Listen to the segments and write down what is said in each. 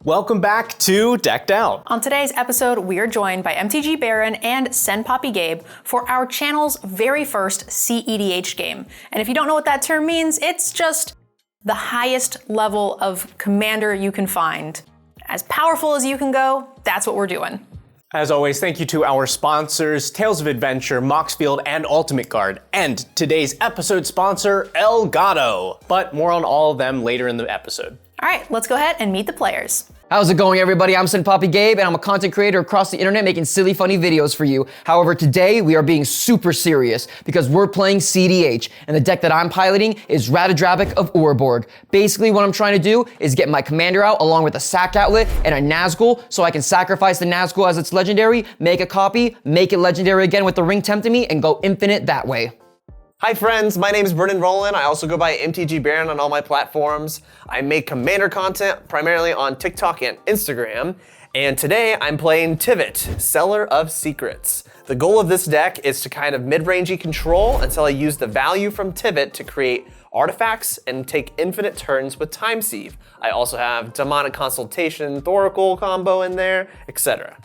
Welcome back to Decked Out. On today's episode, we are joined by MTG Baron and Senpapi Gabe for our channel's very first cEDH game. And if you don't know what that term means, it's just the highest level of commander you can find. As powerful as you can go, that's what we're doing. As always, thank you to our sponsors, Tales of Adventure, Moxfield, and Ultimate Guard, and today's episode sponsor, Elgato. But more on all of them later in the episode. All right, let's go ahead and meet the players. How's it going, everybody? I'm Senpapi Gabe, and I'm a content creator across the internet making silly, funny videos for you. However, today we are being super serious because we're playing cEDH, and the deck that I'm piloting is Ratadrabic of Urborg. Basically, what I'm trying to do is get my commander out along with a sack outlet and a Nazgul, so I can sacrifice the Nazgul as its legendary, make a copy, make it legendary again with the Ring Tempting Me, and go infinite that way. Hi friends, my name is Brennan Rowland. I also go by MTG Baron on all my platforms. I make commander content primarily on TikTok and Instagram. And today I'm playing Tivit, Seller of Secrets. The goal of this deck is to kind of mid-rangey control until I use the value from Tivit to create artifacts and take infinite turns with Time Sieve. I also have Demonic Consultation, Thoracle combo in there, etc.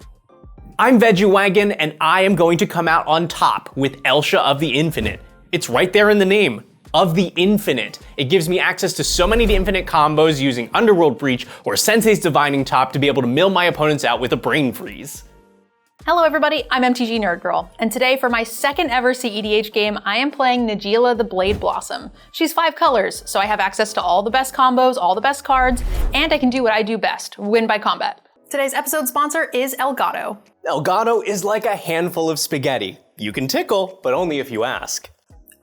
I'm Veggiewagonyee, and I am going to come out on top with Elsha of the Infinite. It's right there in the name, of the Infinite. It gives me access to so many infinite combos using Underworld Breach or Sensei's Divining Top to be able to mill my opponents out with a Brain Freeze. Hello everybody, I'm MTGNerdGirl, and today for my second ever cEDH game, I am playing Najeela the Blade Blossom. She's 5 colors, so I have access to all the best combos, all the best cards, and I can do what I do best, win by combat. Today's episode sponsor is Elgato. Elgato is like a handful of spaghetti. You can tickle, but only if you ask.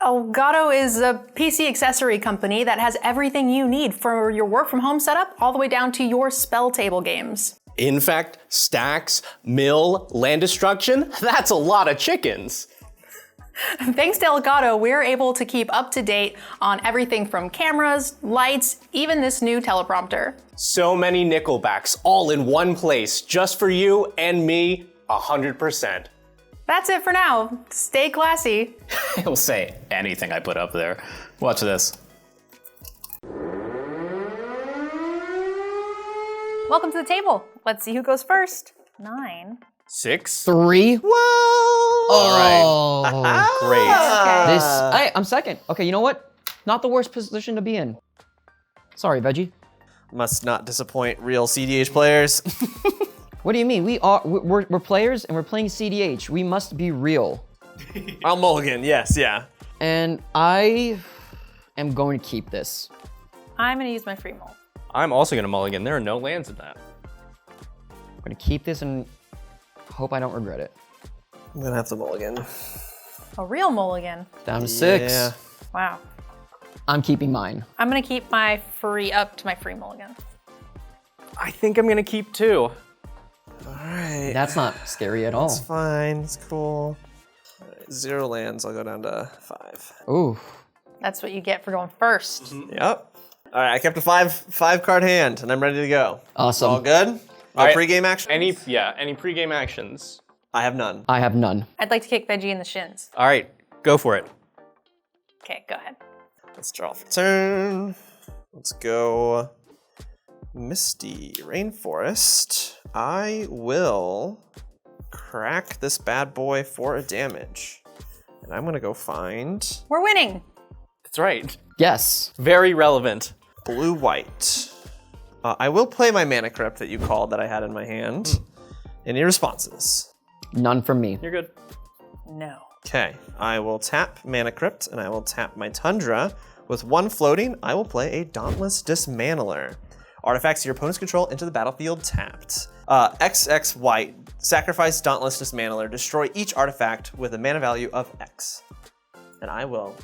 Elgato is a PC accessory company that has everything you need for your work from home setup all the way down to your spell table games. In fact, stacks, mill, land destruction, that's a lot of chickens. Thanks to Elgato, we're able to keep up to date on everything from cameras, lights, even this new teleprompter. So many nickelbacks all in one place, just for you and me, 100%. That's it for now. Stay classy. He'll say anything I put up there. Watch this. Welcome to the table. Let's see who goes first. 9. 6. 3. Whoa! All right. Great. Okay. I'm second. Okay, you know what? Not the worst position to be in. Sorry, Veggie. Must not disappoint real cEDH players. What do you mean? We're players and we're playing cEDH. We must be real. I'll mulligan, yes, yeah. And I am going to keep this. I'm gonna use my free mull. I'm also gonna mulligan. There are no lands in that. I'm going to keep this and hope I don't regret it. I'm gonna have to mulligan. A real mulligan. Down to 6. Yeah. Wow. I'm keeping mine. I'm gonna keep my free up to my free mulligan. I think I'm gonna keep 2. All right. That's not scary at all. It's fine, it's cool. All right, 0 lands, I'll go down to 5. Ooh. That's what you get for going first. Yep. All right, I kept a 5 card hand and I'm ready to go. Awesome. All good? No All right. pregame action? Any pregame actions? I have none. I have none. I'd like to kick Veggie in the shins. All right, go for it. Okay, go ahead. Let's draw for turn. Let's go Misty Rainforest. I will crack this bad boy for a damage. And I'm gonna go find We're winning. That's right. Yes. Very relevant. blue-white. I will play my Mana Crypt that you called that I had in my hand. Any responses? None from me. You're good. No. Okay, I will tap Mana Crypt and I will tap my Tundra. With 1 floating, I will play a Dauntless Dismantler. Artifacts your opponent's control into the battlefield tapped. XX white, sacrifice Dauntless Dismantler, destroy each artifact with a mana value of X. And I will,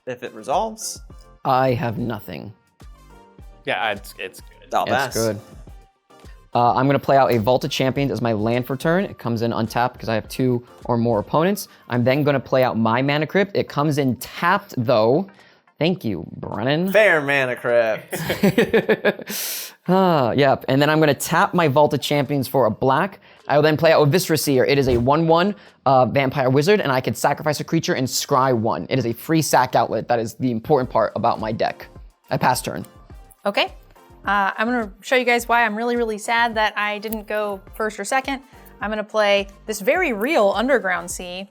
if it resolves. I have nothing. Yeah, it's good. I'll It's pass. good. I'm going to play out a Vault of Champions as my land for turn. It comes in untapped because I have 2 or more opponents. I'm then going to play out my Mana Crypt. It comes in tapped though. Thank you, Brennan. Fair Mana Crypt. Yep, and then I'm going to tap my Vault of Champions for a black. I will then play out a Viscera Seer. It is a 1/1 vampire wizard, and I can sacrifice a creature and scry 1. It is a free sack outlet. That is the important part about my deck. I pass turn. Okay. I'm gonna show you guys why I'm really, really sad that I didn't go first or second. I'm gonna play this very real Underground Sea.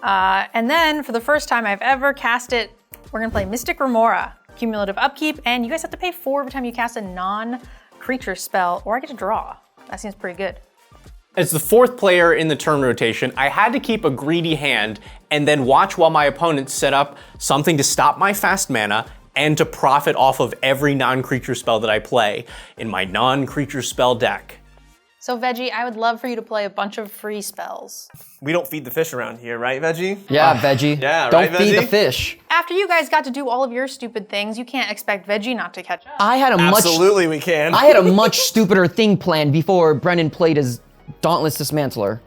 And then for the first time I've ever cast it, we're gonna play Mystic Remora, cumulative upkeep, and you guys have to pay 4 every time you cast a non-creature spell, or I get to draw. That seems pretty good. As the 4th player in the turn rotation, I had to keep a greedy hand and then watch while my opponent set up something to stop my fast mana and to profit off of every non-creature spell that I play in my non-creature spell deck. So Veggie, I would love for you to play a bunch of free spells. We don't feed the fish around here, right, Veggie? Yeah, Veggie. Yeah, Don't right, feed the Veggie? fish. After you guys got to do all of your stupid things, you can't expect Veggie not to catch up. I had a Absolutely, we can. I had a much stupider thing planned before Brennan played his Dauntless Dismantler.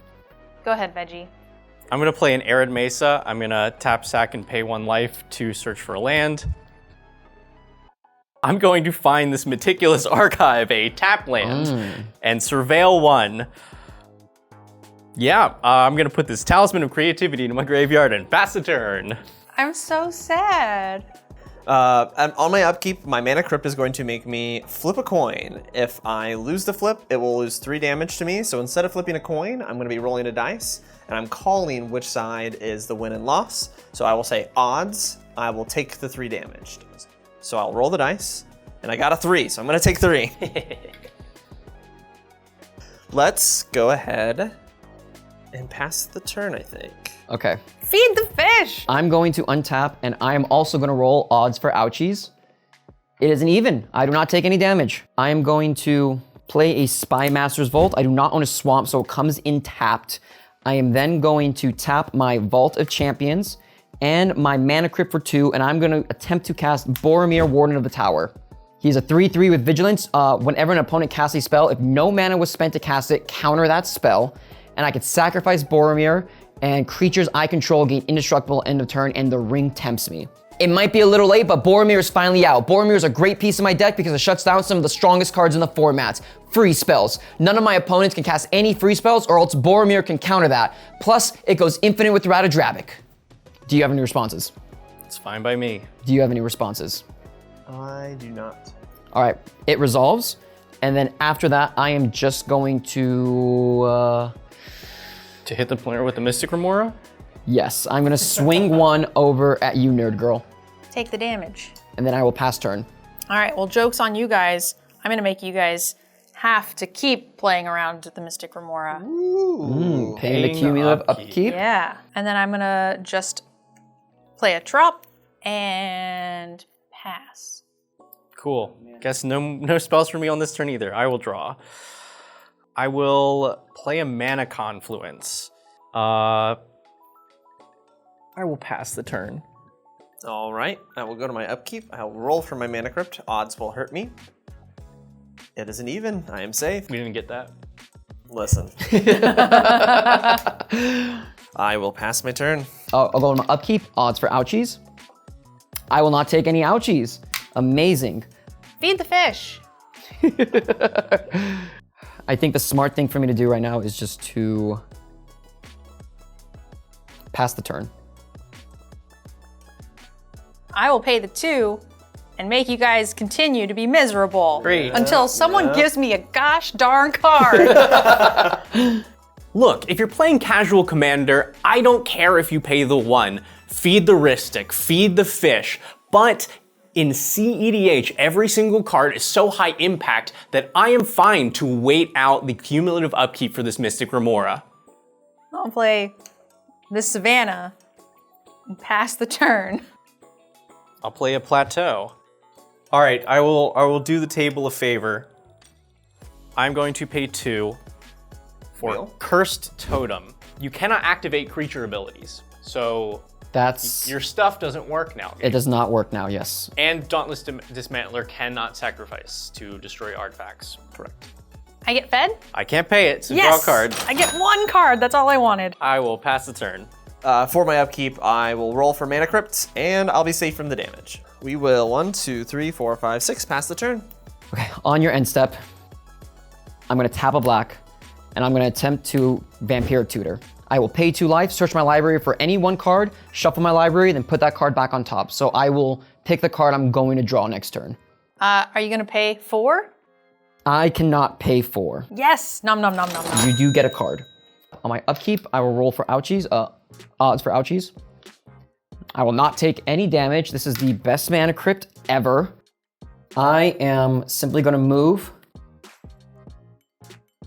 Go ahead, Veggie. I'm gonna play an Arid Mesa. I'm gonna tap, sack, and pay 1 life to search for a land. I'm going to find this Meticulous Archive, a tap land, and surveil 1. Yeah, I'm gonna put this Talisman of Creativity into my graveyard and pass the turn. I'm so sad. And on my upkeep, my Mana Crypt is going to make me flip a coin. If I lose the flip, it will lose 3 damage to me. So instead of flipping a coin, I'm going to be rolling a dice, and I'm calling which side is the win and loss. So I will say odds, I will take the 3 damage. So I'll roll the dice, and I got a 3, so I'm going to take 3. Let's go ahead and pass the turn, I think. Okay. Feed the fish! I'm going to untap, and I am also going to roll odds for ouchies. It is an even. I do not take any damage. I am going to play a Spy Master's Vault. I do not own a swamp, so it comes in tapped. I am then going to tap my Vault of Champions and my Mana Crypt for 2, and I'm going to attempt to cast Boromir, Warden of the Tower. He's a 3/3 with Vigilance. Whenever an opponent casts a spell, if no mana was spent to cast it, counter that spell. And I could sacrifice Boromir, and creatures I control gain indestructible end of turn, and the ring tempts me. It might be a little late, but Boromir is finally out. Boromir is a great piece of my deck because it shuts down some of the strongest cards in the formats. Free spells. None of my opponents can cast any free spells, or else Boromir can counter that. Plus, it goes infinite with Ratadrabic. Do you have any responses? It's fine by me. Do you have any responses? I do not. All right, it resolves. And then after that, I am just going to, To hit the player with the Mystic Remora? yes, I'm gonna swing 1 over at you, Nerd Girl. Take the damage. And then I will pass turn. All right, well, joke's on you guys. I'm gonna make you guys have to keep playing around with the Mystic Remora. Paying the cumulative upkeep. Yeah, and then I'm gonna just play a drop and pass. Cool. Guess no spells for me on this turn either. I will draw. I will play a Mana Confluence. I will pass the turn. All right, I will go to my upkeep. I will roll for my Mana Crypt. Odds will hurt me. It is an even. I am safe. We didn't get that. Listen. I will pass my turn. I'll go to my upkeep. Odds for ouchies. I will not take any ouchies. Amazing. Feed the fish. I think the smart thing for me to do right now is just to pass the turn. I will pay the 2 and make you guys continue to be miserable. Great. Until someone gives me a gosh darn card. Look, if you're playing casual Commander, I don't care if you pay the 1. Feed the Ristic, feed the fish, but in cEDH, every single card is so high impact that I am fine to wait out the cumulative upkeep for this Mystic Remora. I'll play this Savannah and pass the turn. I'll play a Plateau. All right, I will do the table a favor. I'm going to pay 2 for Wheel? Cursed Totem. You cannot activate creature abilities, so That's, your stuff doesn't work now. it does not work now, yes. And Dauntless Dismantler cannot sacrifice to destroy artifacts. Correct. I get fed? I can't pay it, so Yes! draw a card. I get 1 card, that's all I wanted. I will pass the turn. For my upkeep, I will roll for Mana Crypt, and I'll be safe from the damage. We will 1, 2, 3, 4, 5, 6 pass the turn. Okay, on your end step, I'm gonna tap a black, and I'm gonna attempt to Vampire Tutor. I will pay 2 life, search my library for any 1 card, shuffle my library, then put that card back on top. So I will pick the card I'm going to draw next turn. Are you gonna pay 4? I cannot pay 4. Yes! Nom nom nom nom nom. You do get a card. On my upkeep, I will roll for ouchies, odds for ouchies. I will not take any damage. This is the best mana crypt ever. I am simply gonna move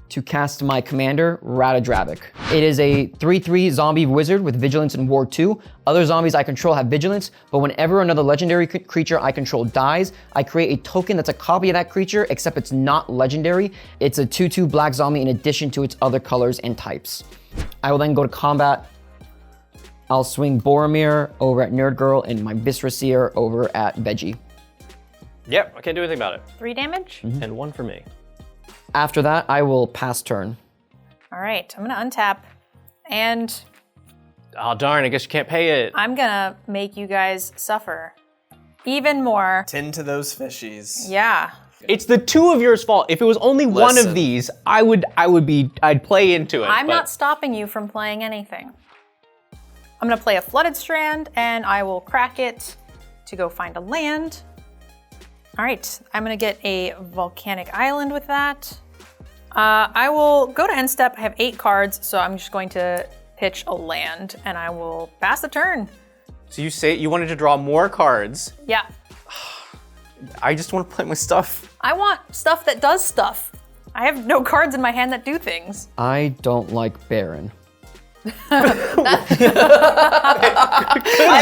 to cast my commander, Ratadrabic. It is a 3/3 zombie wizard with vigilance and ward 2. Other zombies I control have vigilance, but whenever another legendary creature I control dies, I create a token that's a copy of that creature, except it's not legendary. It's a 2/2 black zombie in addition to its other colors and types. I will then go to combat. I'll swing Boromir over at NerdGirl and my Viscera Seer over at Veggie. Yep, I can't do anything about it. 3 damage? And 1 for me. After that, I will pass turn. All right, I'm gonna untap, and Oh, darn, I guess you can't pay it. I'm gonna make you guys suffer even more. Tend to those fishies. Yeah. It's the 2 of yours fault. If it was only one Listen. of these, I'd play into it. I'm but- not stopping you from playing anything. I'm gonna play a Flooded Strand, and I will crack it to go find a land. All right, I'm gonna get a Volcanic Island with that. I will go to end step. I have 8 cards, so I'm just going to pitch a land, and I will pass the turn. So you say you wanted to draw more cards. Yeah, I just want to play my stuff. I want stuff that does stuff. I have no cards in my hand that do things. I don't like Baron. I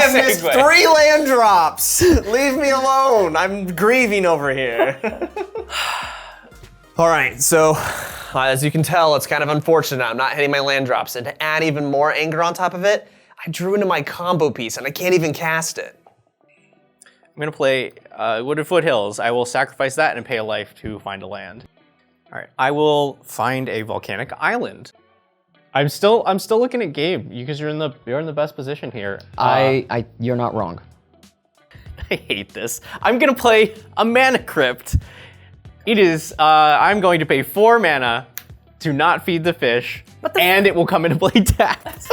have missed 3 land drops. Leave me alone. I'm grieving over here. All right, so as you can tell, it's kind of unfortunate I'm not hitting my land drops. And to add even more anger on top of it, I drew into my combo piece and I can't even cast it. I'm gonna play Wooded Foothills. I will sacrifice that and pay a life to find a land. All right, I will find a volcanic island. I'm still looking at Gabe because you're in the best position here. You're not wrong. I hate this. I'm gonna play a mana crypt. It is, I'm going to pay 4 mana to not feed the fish, and it will come into play tapped.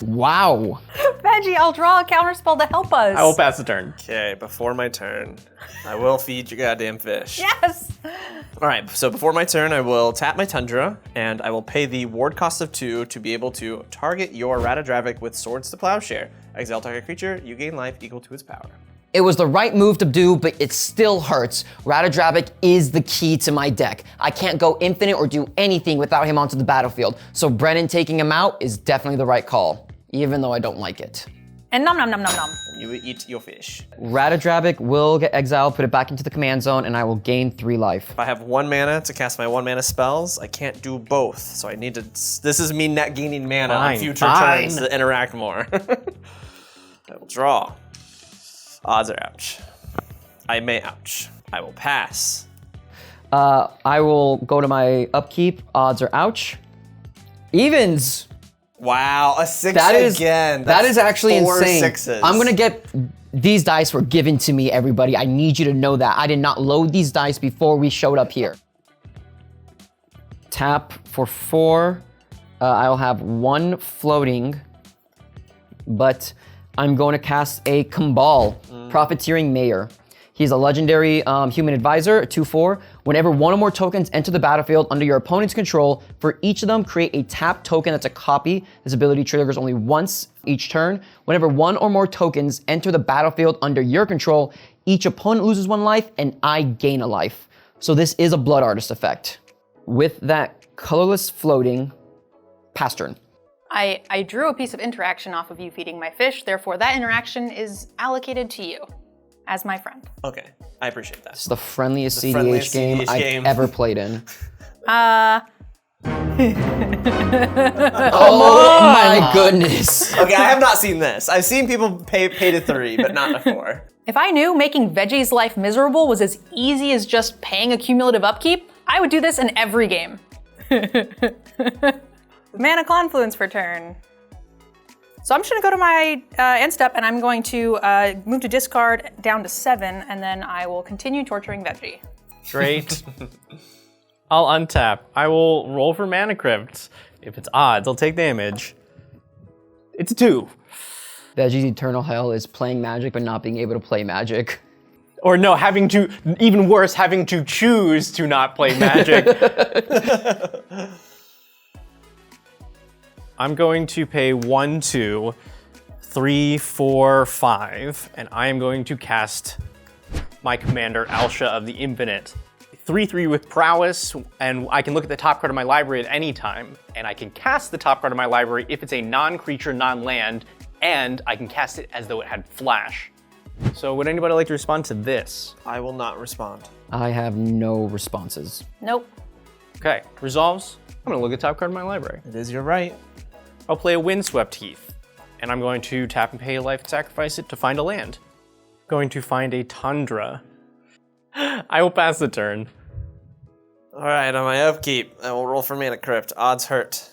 Wow. Veggie, I'll draw a counterspell to help us. I will pass the turn. Okay, before my turn, I will feed your goddamn fish. Yes. All right, so before my turn, I will tap my Tundra, and I will pay the ward cost of 2 to be able to target your Ratadrabic with Swords to Plowshare. Exile target creature, you gain life equal to its power. It was the right move to do, but it still hurts. Ratadrabic is the key to my deck. I can't go infinite or do anything without him onto the battlefield, so Brennan taking him out is definitely the right call, even though I don't like it. And nom nom nom nom nom. You will eat your fish. Ratadrabic will get exiled, put it back into the command zone, and I will gain 3 life. If I have 1 mana to cast my 1 mana spells, I can't do both. So I need to, this is me net gaining mana on future turns to interact more. I will draw. Odds are ouch. I may ouch. I will pass. I will go to my upkeep, odds are ouch. Evens! Wow, a 6 again. That is actually 4 insane. 6s. I'm gonna get, these dice were given to me, everybody. I need you to know that. I did not load these dice before we showed up here. Tap for 4. I'll have 1 floating, but I'm going to cast a Kambal, Profiteering Mayor. He's a legendary human advisor, 2/4. Whenever 1 or more tokens enter the battlefield under your opponent's control, for each of them, create a tap token that's a copy. This ability triggers only once each turn. Whenever 1 or more tokens enter the battlefield under your control, each opponent loses 1 life and I gain a life. So this is a Blood Artist effect. With that colorless floating, pass turn. I drew a piece of interaction off of you feeding my fish, therefore that interaction is allocated to you as my friend. Okay, I appreciate that. It's the friendliest CEDH friendliest game CEDH I've game. ever played in. Oh my goodness. Okay, I have not seen this. I've seen people pay to 3, but not to 4. If I knew making Veggie's life miserable was as easy as just paying a cumulative upkeep, I would do this in every game. Mana Confluence for turn. So I'm just gonna go to my end step and I'm going to move to discard down to 7 and then I will continue torturing Veggie. Great. I'll untap. I will roll for mana crypt. If it's odds, I'll take damage. It's 2. Veggie's eternal hell is playing Magic but not being able to play Magic. Or no, even worse, having to choose to not play Magic. I'm going to pay 1, 2, 3, 4, 5, and I am going to cast my commander, Alsha of the Infinite. 3/3 with prowess, and I can look at the top card of my library at any time, and I can cast the top card of my library if it's a non-creature, non-land, and I can cast it as though it had flash. So would anybody like to respond to this? I will not respond. I have no responses. Nope. Okay, resolves. I'm gonna look at the top card of my library. It is your right. I'll play a Windswept Heath, and I'm going to tap and pay a life and sacrifice it to find a land. Going to find a Tundra. I will pass the turn. All right, on my upkeep, I will roll for Mana Crypt. Odds hurt.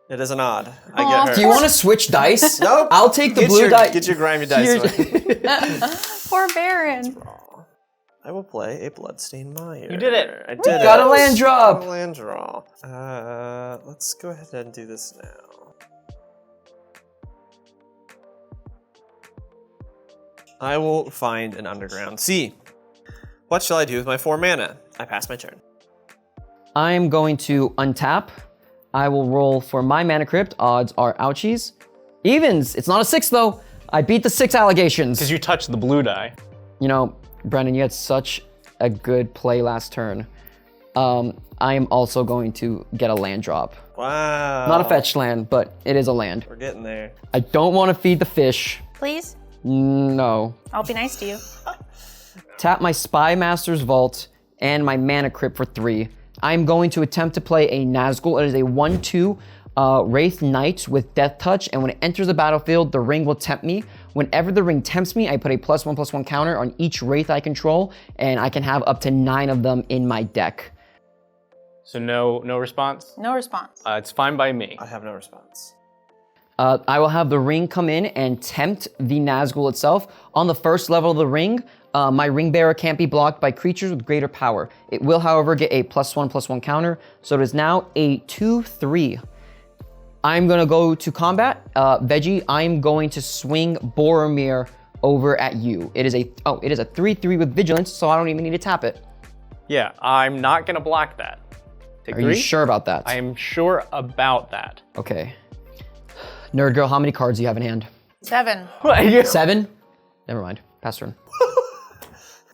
It is an odd. I get hurt. Do you want to switch dice? Nope. I'll take the blue dice. Get your grimy dice. Poor Baron. I will play a Bloodstained Mire. You did it. I did it. Got a land drop. Got a land draw. Let's go ahead and do this now. I will find an Underground Sea. What shall I do with my 4 mana? I pass my turn. I'm going to untap. I will roll for my Mana Crypt. Odds are ouchies. Evens. It's not a 6 though. I beat the 6 allegations. Because you touched the blue die. You know, Brendan, you had such a good play last turn. I am also going to get a land drop. Wow. Not a fetch land, but it is a land. We're getting there. I don't want to feed the fish. Please? No. I'll be nice to you. Tap my Spy Master's Vault and my Mana Crypt for 3. I'm going to attempt to play a Nazgul. It is a 1/2 Wraith Knight with Death Touch, and when it enters the battlefield, the ring will tempt me. Whenever the ring tempts me, I put a +1/+1 counter on each Wraith I control, and I can have up to 9 of them in my deck. So no response? No response. It's fine by me. I have no response. I will have the ring come in and tempt the Nazgul itself. On the first level of the ring, my ring bearer can't be blocked by creatures with greater power. It will, however, get a +1/+1 counter, so it is now a 2/3. I'm gonna go to combat. Veggie, I'm going to swing Boromir over at you. It is a 3/3 with vigilance, so I don't even need to tap it. Yeah, I'm not gonna block that. Take Are 3? you sure about that? I am sure about that. Okay. Nerd Girl, how many cards do you have in hand? 7. 7? Never mind. Pass turn.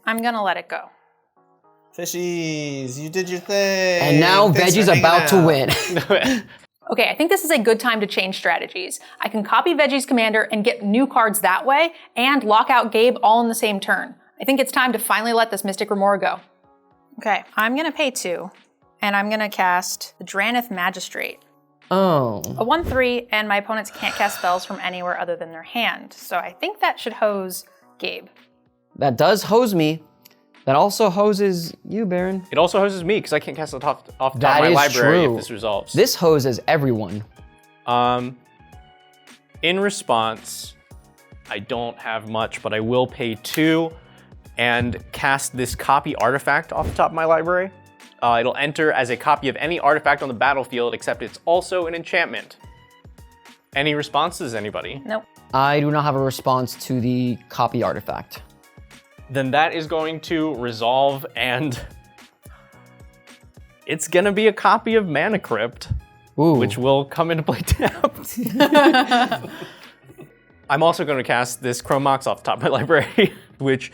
I'm gonna let it go. Fishies, you did your thing. And now Thanks Veggie's for hanging about to out. win. Okay, I think this is a good time to change strategies. I can copy Veggie's commander and get new cards that way, and lock out Gabe all in the same turn. I think it's time to finally let this Mystic Remora go. Okay, I'm gonna pay 2, and I'm gonna cast the Draneth Magistrate. Oh. A 1/3, and my opponents can't cast spells from anywhere other than their hand. So I think that should hose Gabe. That does hose me. That also hoses you, Baron. It also hoses me because I can't cast it off the top That of my is library true. if this resolves. This hoses everyone. In response, I don't have much, but I will pay 2 and cast this copy artifact off the top of my library. It'll enter as a copy of any artifact on the battlefield, except it's also an enchantment. Any responses, anybody? Nope. I do not have a response to the copy artifact. Then that is going to resolve, and it's gonna be a copy of Mana Crypt, Ooh. which will come into play tapped. I'm also going to cast this Chrome Mox off the top of my library, which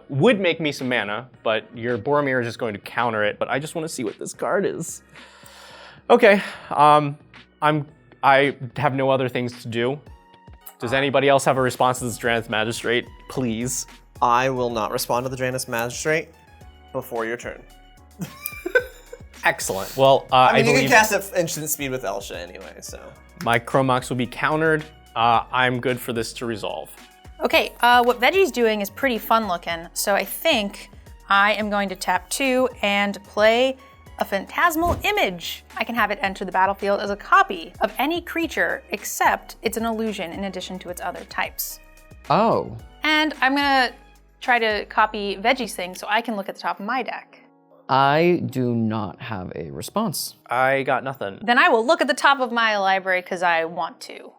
would make me some mana, but your Boromir is just going to counter it, but I just want to see what this card is. Okay, I have no other things to do. Does anybody else have a response to this Draneth Magistrate? Please. I will not respond to the Draneth Magistrate before your turn. Excellent. Well, I mean, I you believe can cast at instant speed with Elsha anyway, so. my Chrome Mox will be countered. I'm good for this to resolve. Okay, what Veggie's doing is pretty fun looking, so I think I am going to tap 2 and play a Phantasmal Image. I can have it enter the battlefield as a copy of any creature, except it's an illusion in addition to its other types. Oh. And I'm gonna try to copy Veggie's thing so I can look at the top of my deck. I do not have a response. I got nothing. Then I will look at the top of my library because I want to.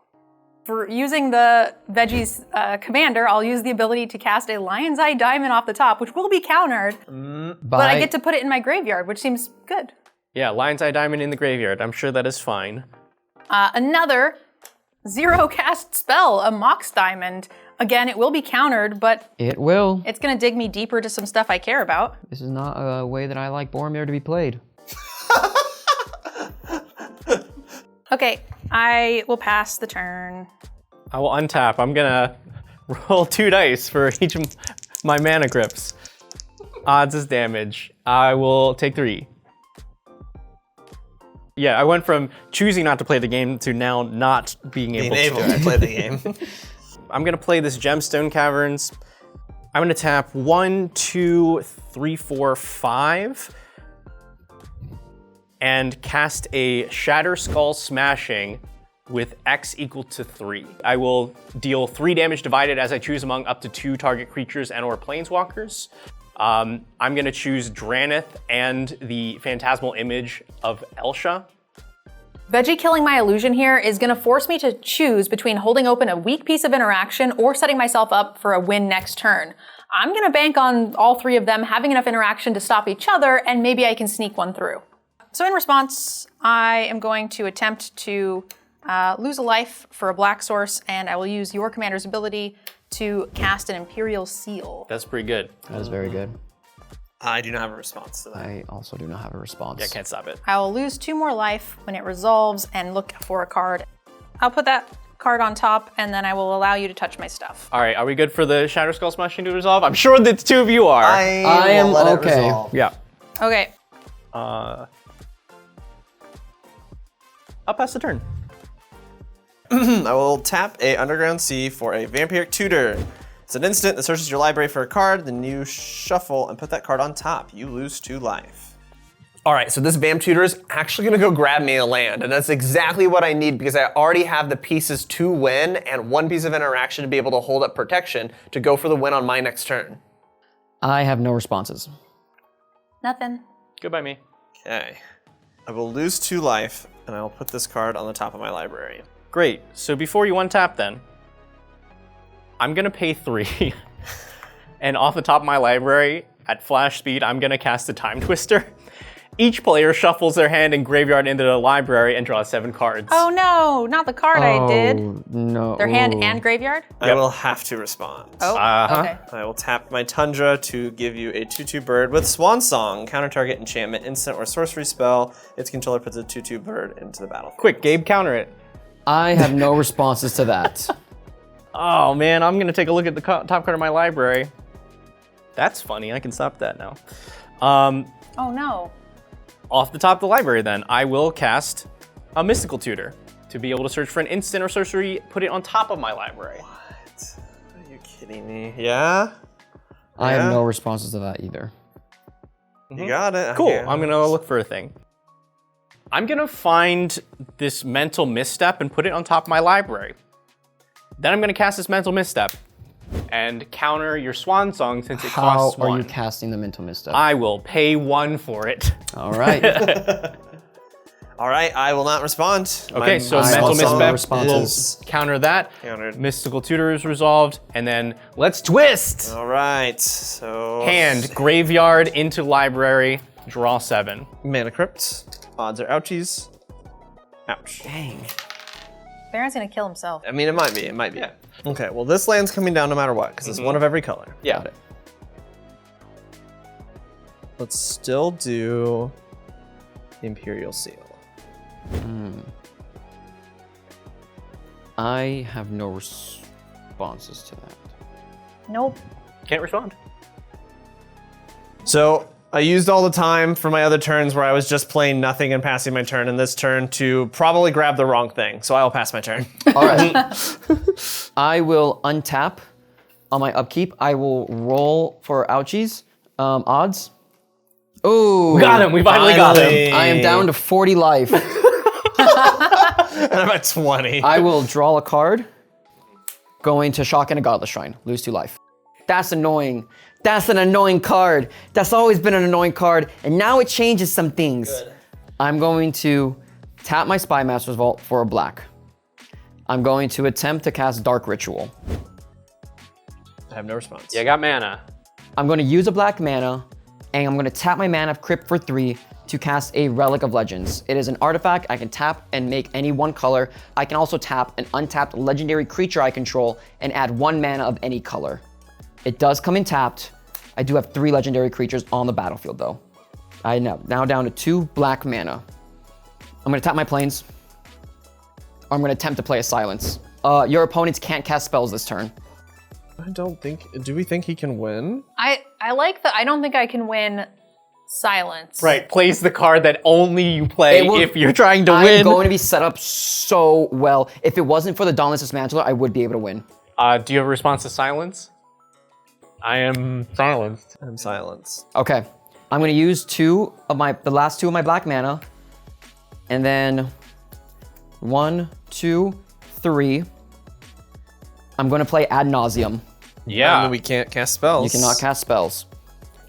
For using the Veggie's commander, I'll use the ability to cast a Lion's Eye Diamond off the top, which will be countered, but I get to put it in my graveyard, which seems good. Yeah, Lion's Eye Diamond in the graveyard. I'm sure that is fine. Another 0 cast spell, a Mox Diamond. Again, it will be countered, but It will. it's gonna dig me deeper to some stuff I care about. This is not a way that I like Boromir to be played. Okay, I will pass the turn. I will untap. I'm gonna roll 2 dice for each of my mana crypts. Odds is damage. I will take 3. Yeah, I went from choosing not to play the game to now not being able to. play the game. I'm gonna play this Gemstone Caverns. I'm gonna tap 1, 2, 3, 4, 5. And cast a Shatter Skull Smashing with X equal to 3. I will deal 3 damage divided as I choose among up to 2 target creatures and or planeswalkers. I'm gonna choose Dranith and the Phantasmal Image of Elsha. Veggie killing my illusion here is gonna force me to choose between holding open a weak piece of interaction or setting myself up for a win next turn. I'm gonna bank on all 3 of them having enough interaction to stop each other, and maybe I can sneak one through. So in response, I am going to attempt to lose a life for a black source, and I will use your commander's ability to cast an Imperial Seal. That's pretty good. That is very good. I do not have a response to that. I also do not have a response. Yeah, can't stop it. I will lose 2 more life when it resolves and look for a card. I'll put that card on top, and then I will allow you to touch my stuff. All right, are we good for the Shatter Skull Smashing to resolve? I'm sure that the 2 of you are. I am let it okay. resolve. Yeah. Okay, I'll pass the turn. I will tap a Underground Sea for a Vampiric Tutor. It's an instant that searches your library for a card, then you shuffle and put that card on top. You lose 2 life. All right, so this Vamp Tutor is actually gonna go grab me a land, and that's exactly what I need because I already have the pieces to win and 1 piece of interaction to be able to hold up protection to go for the win on my next turn. I have no responses. nothing. Goodbye, me. Okay. I will lose 2 life, and I will put this card on the top of my library. Great. So before you untap then, I'm gonna pay 3. And off the top of my library, at flash speed, I'm gonna cast a Time Twister. Each player shuffles their hand and graveyard into the library and draws 7 cards. Oh no, not the card I did. No. Their hand and graveyard? I will have to respond. Oh, okay. I will tap my Tundra to give you a 2/2 bird with Swan Song. Counter target enchantment, instant, or sorcery spell. Its controller puts a 2/2 bird into the battlefield. Quick, Gabe, counter it. I have no responses to that. Oh man, I'm gonna take a look at the top card of my library. That's funny, I can stop that now. Oh no. Off the top of the library then, I will cast a Mystical Tutor to be able to search for an instant or sorcery, put it on top of my library. What? Are you kidding me? Yeah? I have no responses to that either. You got it. Cool, Okay. I'm gonna look for a thing. I'm gonna find this Mental Misstep and put it on top of my library. Then I'm gonna cast this Mental Misstep and counter your Swan Song since it How costs 1. are you casting the Mental Misstep? I will pay 1 for it. All right. All right, I will not respond. Okay, so I Mental also have Misstep responses. will counter that. Countered. Mystical Tutor is resolved, and then let's twist! All right, so... Hand, graveyard into library, draw 7. Mana Crypt. Odds are ouchies. Ouch. Dang. Baron's gonna kill himself. I mean, it might be. It might be. Yeah. Okay, well, this land's coming down no matter what, because it's one of every color. Yeah. Got it. Let's still do the Imperial Seal. I have no responses to that. Nope. Can't respond. So I used all the time for my other turns where I was just playing nothing and passing my turn, and this turn to probably grab the wrong thing. So I'll pass my turn. All right. I will untap on my upkeep. I will roll for ouchies. Odds. Oh, We got him, we finally got him. I am down to 40 life. And I'm at 20. I will draw a card. Going to Shock and a Godless Shrine. Lose 2 life. That's annoying. That's an annoying card. That's always been an annoying card, and now it changes some things. Good. I'm going to tap my Spy Master's Vault for a black. I'm going to attempt to cast Dark Ritual. I have no response. You got mana. I'm going to use a black mana, and I'm going to tap my mana Crypt for 3 to cast a Relic of Legends. It is an artifact. I can tap and make any one color. I can also tap an untapped legendary creature I control and add 1 mana of any color. It does come in tapped. I do have 3 legendary creatures on the battlefield though. I know, now down to 2 black mana. I'm gonna tap my planes. I'm gonna attempt to play a Silence. Your opponents can't cast spells this turn. I don't think, do we think he can win? I like I don't think I can win Silence. Right, plays the card that only you play if you're trying to I'm win. going to be set up so well. If it wasn't for the Dauntless Dismantler, I would be able to win. Do you have a response to Silence? I am silenced. I'm silenced. Okay, I'm gonna use the last 2 of my black mana, and then 1, 2, 3. I'm gonna play Ad Nauseam. Yeah. We can't cast spells. You cannot cast spells.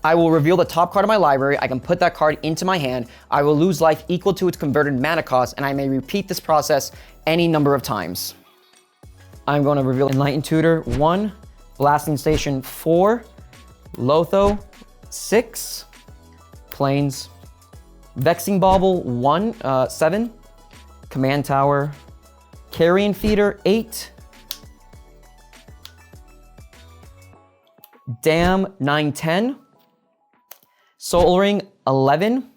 I will reveal the top card of my library. I can put that card into my hand. I will lose life equal to its converted mana cost, and I may repeat this process any number of times. I'm going to reveal Enlightened Tutor 1, Blasting Station 4, Lotho 6, Plains, Vexing Bauble 7, Command Tower, Carrion Feeder 8, Dam 9-10, Soul Ring 11,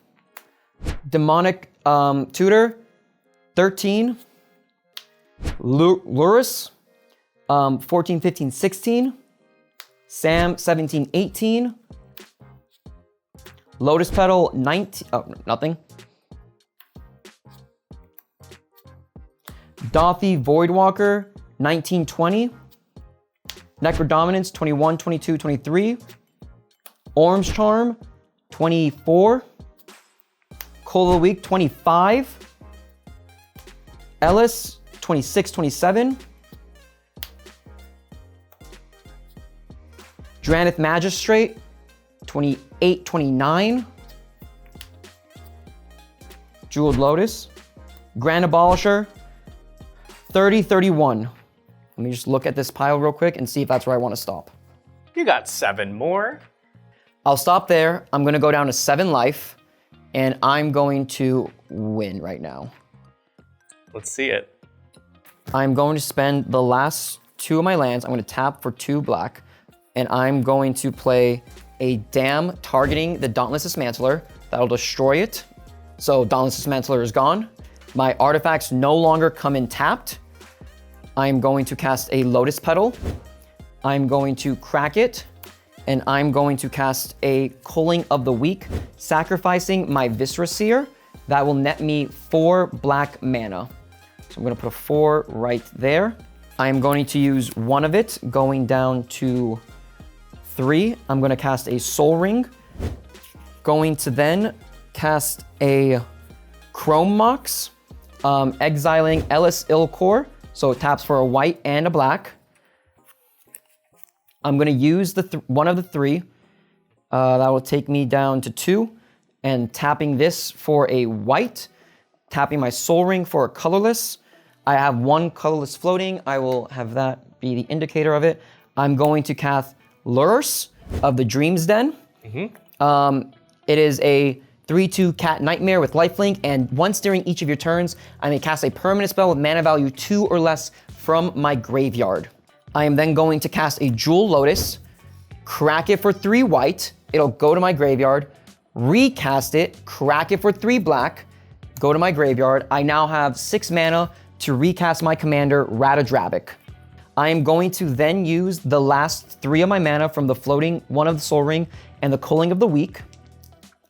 Demonic Tutor 13, Lurus 14, 15, 16, Sam 17, 18, Lotus Petal 19, nothing. Dothy Voidwalker 19, 20, Necrodominance 21, 22, 23, Orm's Charm 24, Cold of the Week 25, Ellis 26, 27, Dranith Magistrate 28, 29, Jeweled Lotus, Grand Abolisher 30, 31. Let me just look at this pile real quick and see if that's where I want to stop. You got 7 more. I'll stop there. I'm gonna go down to 7 life, and I'm going to win right now. Let's see it. I'm going to spend the last 2 of my lands. I'm gonna tap for 2 black, and I'm going to play a Dam targeting the Dauntless Dismantler. That'll destroy it. So Dauntless Dismantler is gone. My artifacts no longer come in tapped. I'm going to cast a Lotus Petal. I'm going to crack it, and I'm going to cast a Culling of the Weak, sacrificing my Viscera Seer. That will net me 4 black mana. So I'm gonna put a 4 right there. I'm going to use 1 of it, going down to 3. I'm gonna cast a Soul Ring. Going to then cast a Chrome Mox, exiling Ellis Ilkor. So it taps for a white and a black. I'm gonna use one of the 3. That will take me down to 2. And tapping this for a white. Tapping my Soul Ring for a colorless. I have 1 colorless floating. I will have that be the indicator of it. I'm going to cast Lurus of the Dream's Den. It is a 3/2 Cat Nightmare with lifelink, and once during each of your turns, I may cast a permanent spell with mana value 2 or less from my graveyard. I am then going to cast a Jewel Lotus, crack it for 3 white, it'll go to my graveyard, recast it, crack it for 3 black, go to my graveyard. I now have 6 mana to recast my commander, Ratadrabic. I am going to then use the last 3 of my mana from the floating, 1 of the Soul Ring, and the Culling of the Weak.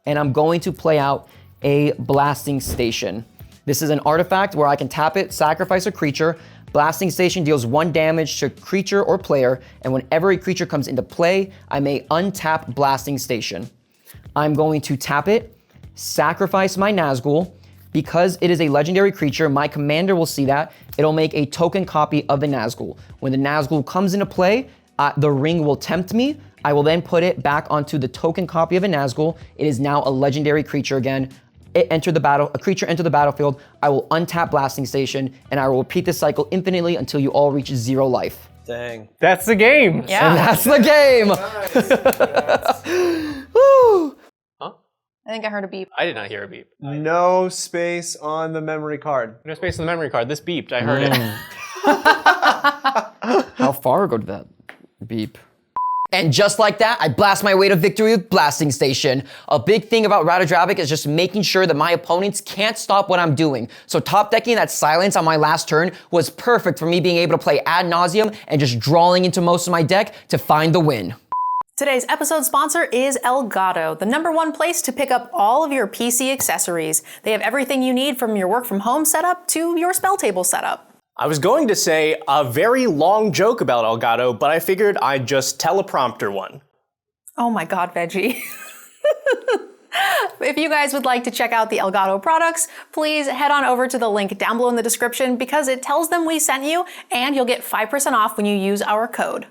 And I'm going to play out a Blasting Station. This is an artifact where I can tap it, sacrifice a creature. Blasting Station deals 1 damage to creature or player, and whenever a creature comes into play, I may untap Blasting Station. I'm going to tap it, sacrifice my Nazgul. Because it is a legendary creature, my commander will see that. It'll make a token copy of the Nazgul. When the Nazgul comes into play, the ring will tempt me. I will then put it back onto the token copy of a Nazgul. It is now a legendary creature again. a creature enter the battlefield, I will untap Blasting Station, and I will repeat this cycle infinitely until you all reach 0 life. Dang. That's the game. And Yeah. that's the game. Woo. I think I heard a beep. I did not hear a beep. No space on the memory card. No space in the memory card. This beeped. I heard it. How far ago did that beep? And just like that, I blast my way to victory with Blasting Station. A big thing about Ratadrabic is just making sure that my opponents can't stop what I'm doing. So top decking that silence on my last turn was perfect for me being able to play ad nauseum and just drawing into most of my deck to find the win. Today's episode sponsor is Elgato, the #1 place to pick up all of your PC accessories. They have everything you need from your work from home setup to your spell table setup. I was going to say a very long joke about Elgato, but I figured I'd just teleprompter one. Oh my God, Veggie. If you guys would like to check out the Elgato products, please head on over to the link down below in the description because it tells them we sent you and you'll get 5% off when you use our code.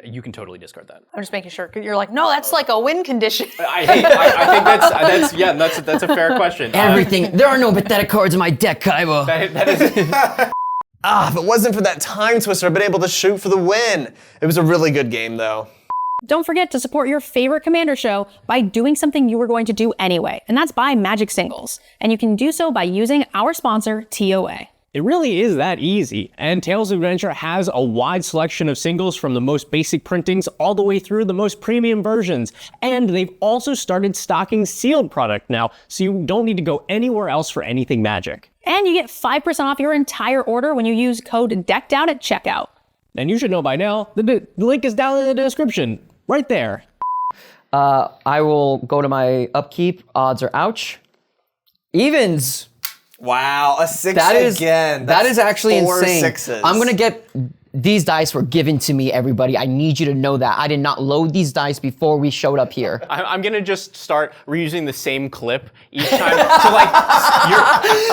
You can totally discard that. I'm just making sure. You're like, no, that's like a win condition. I think that's a fair question. Everything. There are no pathetic cards in my deck, Kaiba. That is. If it wasn't for that time twister, I've been able to shoot for the win. It was a really good game, though. Don't forget to support your favorite Commander show by doing something you were going to do anyway, and that's buy Magic singles. And you can do so by using our sponsor, TOA. It really is that easy, and Tales of Adventure has a wide selection of singles from the most basic printings all the way through the most premium versions. And they've also started stocking sealed product now, so you don't need to go anywhere else for anything Magic. And you get 5% off your entire order when you use code DECKEDOUT at checkout. And you should know by now, the link is down in the description, right there. I will go to my upkeep. Odds are ouch. Evens. Wow, a 6 That again. That's is actually 4 insane. 6s. I'm gonna get, these dice were given to me, everybody. I need you to know that. I did not load these dice before we showed up here. I'm gonna just start reusing the same clip each time.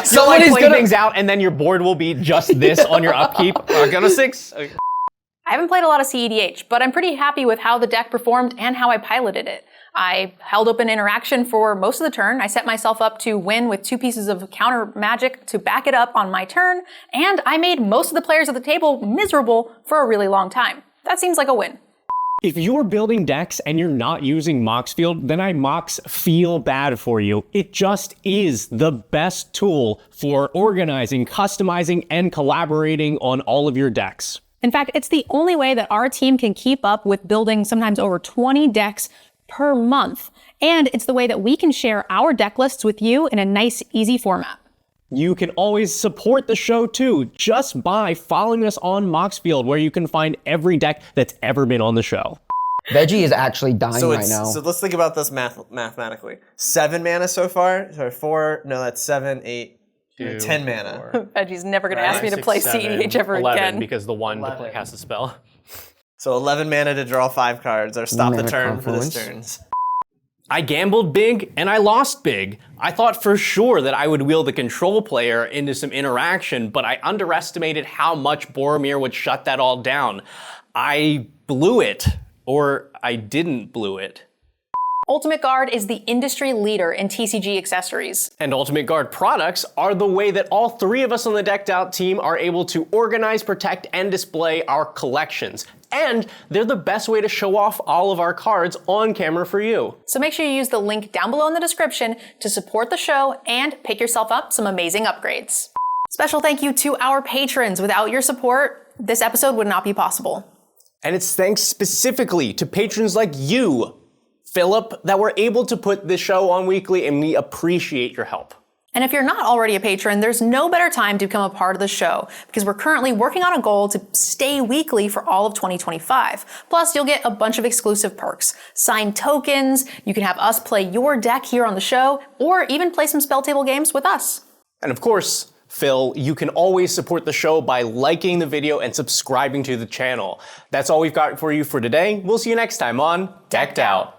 So like, you're like playing things out, and then your board will be just this on your upkeep. I got a 6. I haven't played a lot of cEDH, but I'm pretty happy with how the deck performed and how I piloted it. I held open interaction for most of the turn. I set myself up to win with 2 pieces of counter magic to back it up on my turn, and I made most of the players at the table miserable for a really long time. That seems like a win. If you're building decks and you're not using Moxfield, then I feel bad for you. It just is the best tool for organizing, customizing, and collaborating on all of your decks. In fact, it's the only way that our team can keep up with building sometimes over 20 decks per month. And it's the way that we can share our deck lists with you in a nice, easy format. You can always support the show too, just by following us on Moxfield, where you can find every deck that's ever been on the show. Veggie is actually dying right now. So let's think about this mathematically. 7 mana so far. Sorry, 4. No, that's 7, 8, 10 mana. Veggie's never going to ask me to play cEDH ever 11, again. because the 1 to play cast a spell. So 11 mana to draw 5 cards, or stop the Mana turn for this Confluence. turn. I gambled big and I lost big. I thought for sure that I would wheel the control player into some interaction, but I underestimated how much Boromir would shut that all down. I blew it, or I didn't blew it. Ultimate Guard is the industry leader in TCG accessories. And Ultimate Guard products are the way that all 3 of us on the Decked Out team are able to organize, protect, and display our collections. And they're the best way to show off all of our cards on camera for you. So make sure you use the link down below in the description to support the show and pick yourself up some amazing upgrades. Special thank you to our patrons. Without your support, this episode would not be possible. And it's thanks specifically to patrons like you, Philip, that we're able to put this show on weekly, and we appreciate your help. And if you're not already a patron, there's no better time to become a part of the show because we're currently working on a goal to stay weekly for all of 2025. Plus, you'll get a bunch of exclusive perks, signed tokens, you can have us play your deck here on the show, or even play some spell table games with us. And of course, Phil, you can always support the show by liking the video and subscribing to the channel. That's all we've got for you for today. We'll see you next time on Decked Out.